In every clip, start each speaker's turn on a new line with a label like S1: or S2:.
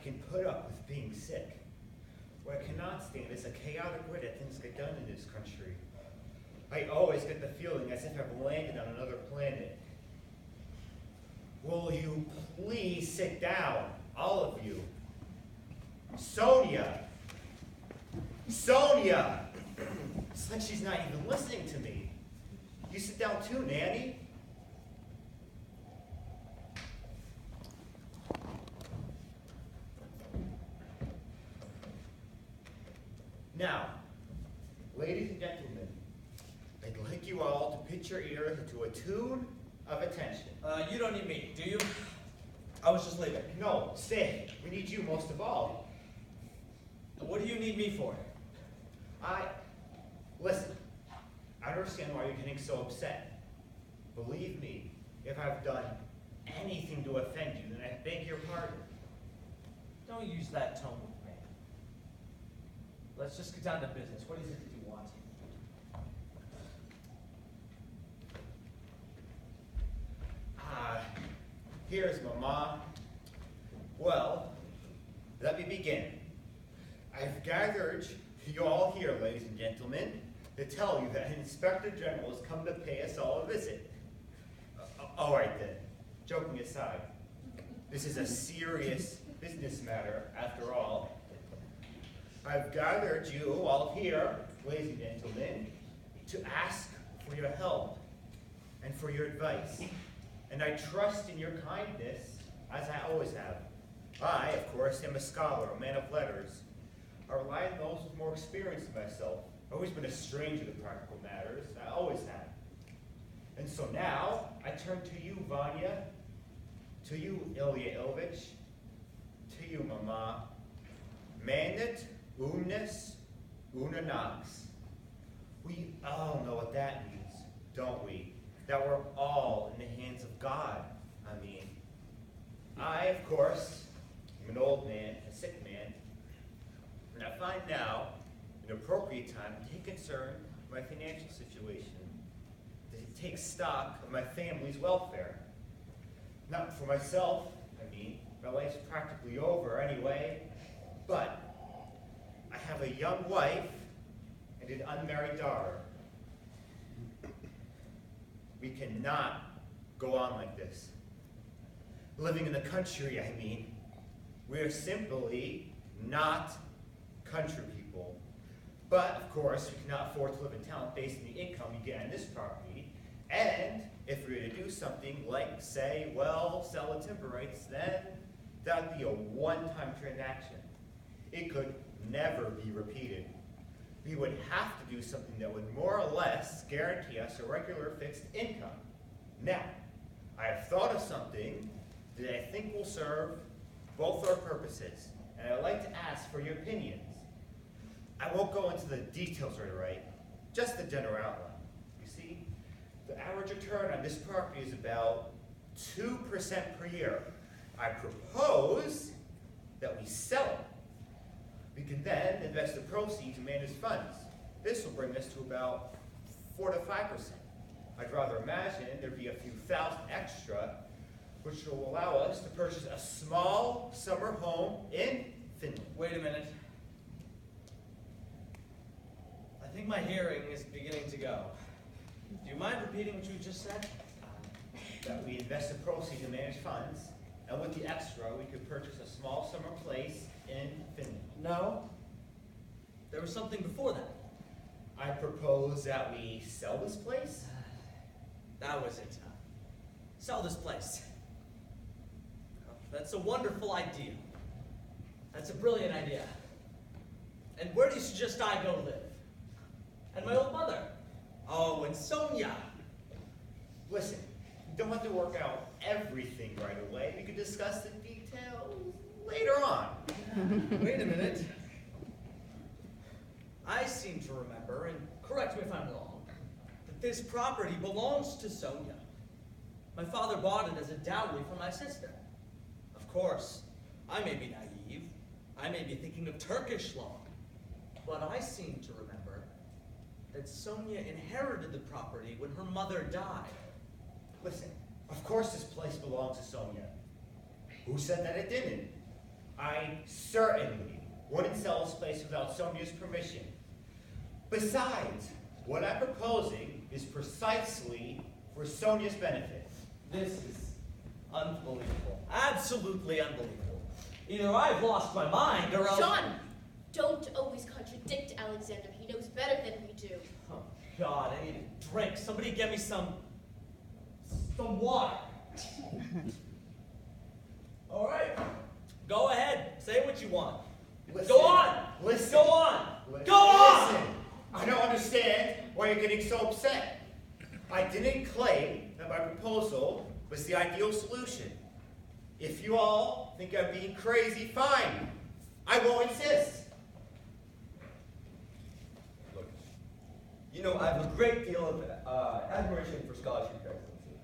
S1: can put up with being sick. What I cannot stand is the chaotic way that things get done in this country. I always get the feeling as if I've landed on another planet. Will you please sit down, all of you? Sonia! Sonia! It's like she's not even listening to me. You sit down too, Nanny. Now, ladies and gentlemen, I'd like you all to pitch your ears into a tune of attention.
S2: You don't need me, do you? I was just leaving.
S1: No, stay. We need you most of all.
S2: What do you need me for?
S1: Listen, I understand why you're getting so upset. Believe me, if I've done anything to offend you, then I beg your pardon.
S2: Don't use that tone with me. Let's just get down to business. What is it that you want?
S1: Here's Mama. Well, let me begin. I've gathered you all here, ladies and gentlemen, to tell you that an Inspector General has come to pay us all a visit. All right then, joking aside, this is a serious business matter after all. I've gathered you all here, ladies and gentlemen, to ask for your help and for your advice. And I trust in your kindness, as I always have. I, of course, am a scholar, a man of letters. I rely on those with more experience than myself. I've always been a stranger to practical matters. I always have. And so now, I turn to you, Vanya, to you, Ilya Ilyich, to you, Mama. Manit umnis una nox. We all know what that means, don't we? That we're all in the hands of God. I, of course, am an old man, a sick man, and I find now an appropriate time to take concern in my financial situation, to take stock of my family's welfare. Not for myself, my life's practically over anyway, but I have a young wife and an unmarried daughter. We cannot go on like this. Living in the country, we're simply not country people. But, of course, we cannot afford to live in town based on the income we get on this property. And if we were to do something like, say, sell the timber rights, then that would be a one-time transaction. It could never be repeated. We would have to do something that would more or less guarantee us a regular fixed income. Now, I have thought of something that I think will serve both our purposes, and I'd like to ask for your opinions. I won't go into the details right away, just the general outline. You see, the average return on this property is about 2% per year. I propose that we sell it. We can then invest the proceeds in managed funds. This will bring us to about 4 to 5%. I'd rather imagine there'd be a few thousand extra, which will allow us to purchase a small summer home in Finland.
S2: Wait a minute. I think my hearing is beginning to go. Do you mind repeating what you just said?
S1: That we invest the proceeds in managed funds, and with the extra, we could purchase a small summer place in Finland.
S2: No. There was something before that.
S1: I propose that we sell this place.
S2: That was it. Sell this place. That's a wonderful idea. That's a brilliant idea. And where do you suggest I go live? And my old mother? Oh, and Sonia.
S1: Listen, you don't have to work out everything right away. We could discuss the details later on.
S2: Wait a minute. I seem to remember, and correct me if I'm wrong, that this property belongs to Sonia. My father bought it as a dowry for my sister. Of course, I may be naive. I may be thinking of Turkish law. But I seem to remember that Sonia inherited the property when her mother died.
S1: Listen, of course this place belongs to Sonia. Who said that it didn't? I certainly wouldn't sell this place without Sonia's permission. Besides, what I'm proposing is precisely for Sonia's benefit.
S2: This is unbelievable. Absolutely unbelievable. Either I've lost my mind or else...
S3: John, don't always contradict Alexander. He knows better than we do.
S2: Oh, God, I need a drink. Somebody get me some water. All right. Go ahead. Say what you want.
S1: Listen,
S2: Go on.
S1: Listen.
S2: Go on.
S1: Listen,
S2: Go on.
S1: Listen. I don't understand why you're getting so upset. I didn't claim that my proposal was the ideal solution. If you all think I'm being crazy, fine. I won't insist.
S4: Look, you know, I have a great deal of admiration for scholarship excellency.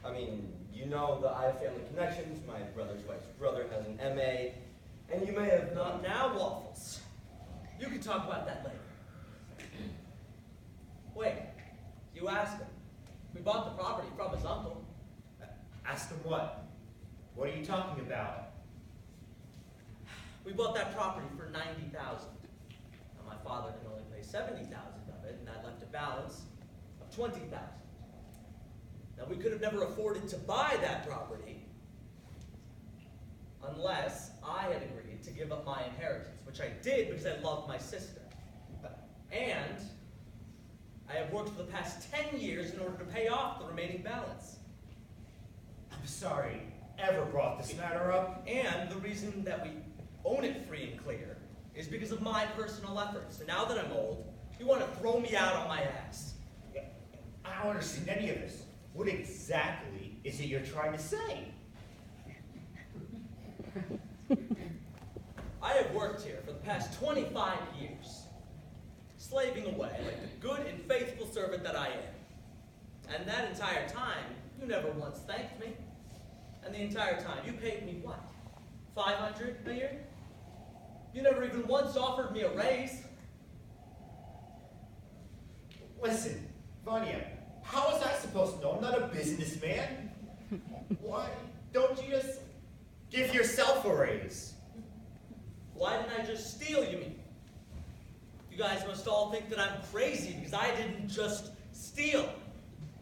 S4: I mean, you know that I have family connections. My brother's wife's brother has an MA, and you may have
S2: Not now, Waffles. You can talk about that later. Wait, you asked him. We bought the property from his uncle.
S1: Ask him what? What are you talking about?
S2: We bought that property for $90,000. Now my father can only pay $70,000 of it, and that left a balance of $20,000. Now we could have never afforded to buy that property unless I had agreed to give up my inheritance, which I did because I loved my sister. And I have worked for the past 10 years in order to pay off the remaining balance.
S1: I'm sorry, ever brought this matter up?
S2: And the reason that we own it free and clear is because of my personal efforts. So now that I'm old, you want to throw me out on my ass.
S1: I don't understand any of this. What exactly is it you're trying to say?
S2: I have worked here for the past 25 years, slaving away like the good and faithful servant that I am. And that entire time, you never once thanked me. And the entire time, you paid me what? $500 a year? You never even once offered me a raise.
S1: Listen, Vanya, how was I supposed to know? I'm not a businessman. Why don't you just give yourself a raise?
S2: Why didn't I just steal, you mean? You guys must all think that I'm crazy because I didn't just steal.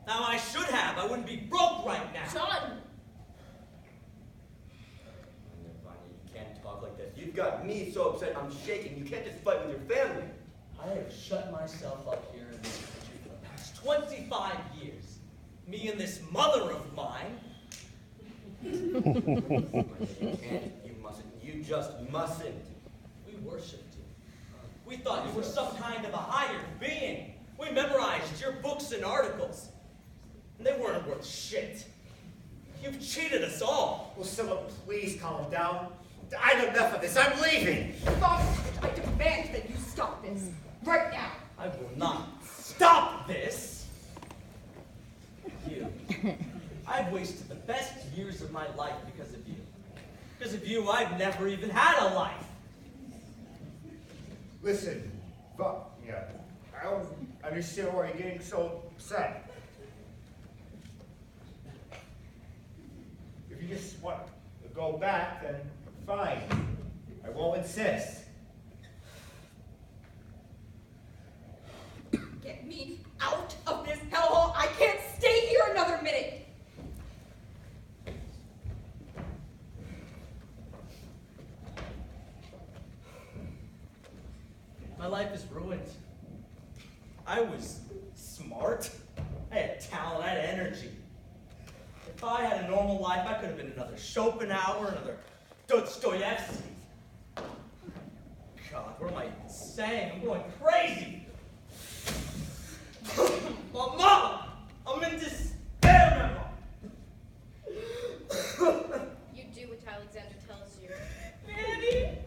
S2: Now I should have. I wouldn't be broke right now.
S3: John!
S4: You can't talk like this. You've got me so upset I'm shaking. You can't just fight with your family.
S2: I have shut myself up here in this country for the past 25 years. Me and this mother of mine.
S4: You can't. You mustn't. You just mustn't.
S2: We worshipped you. We thought you were some kind of a higher being. We memorized your books and articles. And they weren't worth shit. You've cheated us all.
S1: Will someone please calm down? I've had enough of this. I'm leaving.
S5: Father, I demand that you stop this. Right now.
S2: I will not stop this. You. I've wasted the best years of my life because of you. Because of you, I've never even had a life.
S1: Listen, Vanya, I don't understand why you're getting so upset. If you just want to go back, then fine. I won't insist.
S5: Get me out of this hellhole. I can't stay here another minute.
S2: My life is ruined. I was smart. I had talent. I had energy. If I had a normal life, I could have been another Schopenhauer, another Dostoevsky. God, what am I even saying? I'm going crazy. Mama, I'm in despair, Mama.
S3: You do what Alexander tells you.
S2: Manny.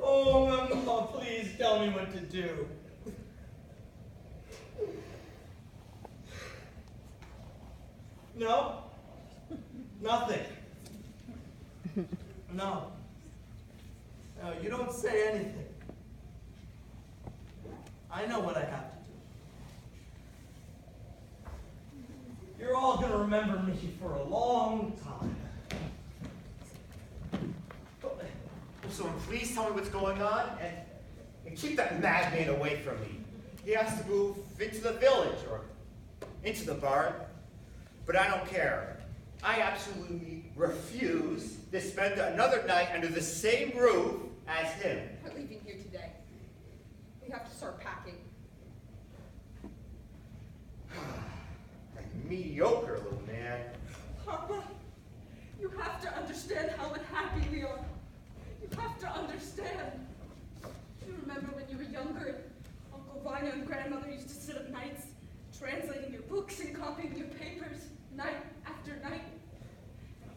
S2: Oh, Mama, please tell me what to do. No? Nothing. No. No, you don't say anything. I know what I have to do. You're all gonna remember me for a long time.
S1: someone please tell me what's going on and keep that madman away from me. He has to move into the village or into the barn, but I don't care. I absolutely refuse to spend another night under the same roof as him.
S5: We're leaving here today. We have to start packing.
S1: A mediocre little man.
S5: Papa, you have to understand how unhappy we are. You have to understand. You remember when you were younger, Uncle Vanya and Grandmother used to sit up nights, translating your books and copying your papers, night after night.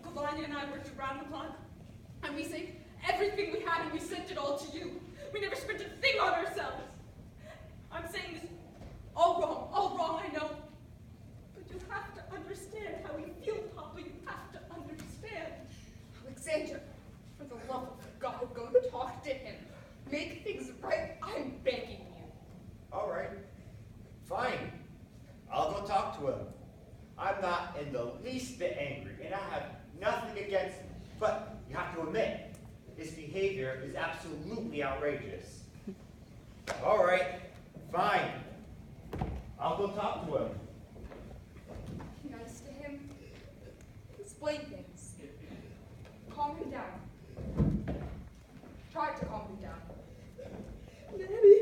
S5: Uncle Vanya and I worked around the clock, and we saved everything we had and we sent it all to you. We never spent a thing on ourselves. I'm saying this all wrong, I know. But you have to understand how we feel, Papa. You have to understand. Alexander, for the love of God, go talk to him. Make things right. I'm begging you.
S1: All right, fine. I'll go talk to him. I'm not in the least bit angry, and I have nothing against him. But you have to admit, his behavior is absolutely outrageous. All right, fine. I'll go talk to him.
S5: Be nice to him. Explain things. Calm him down. Try to calm him down.
S6: Daddy,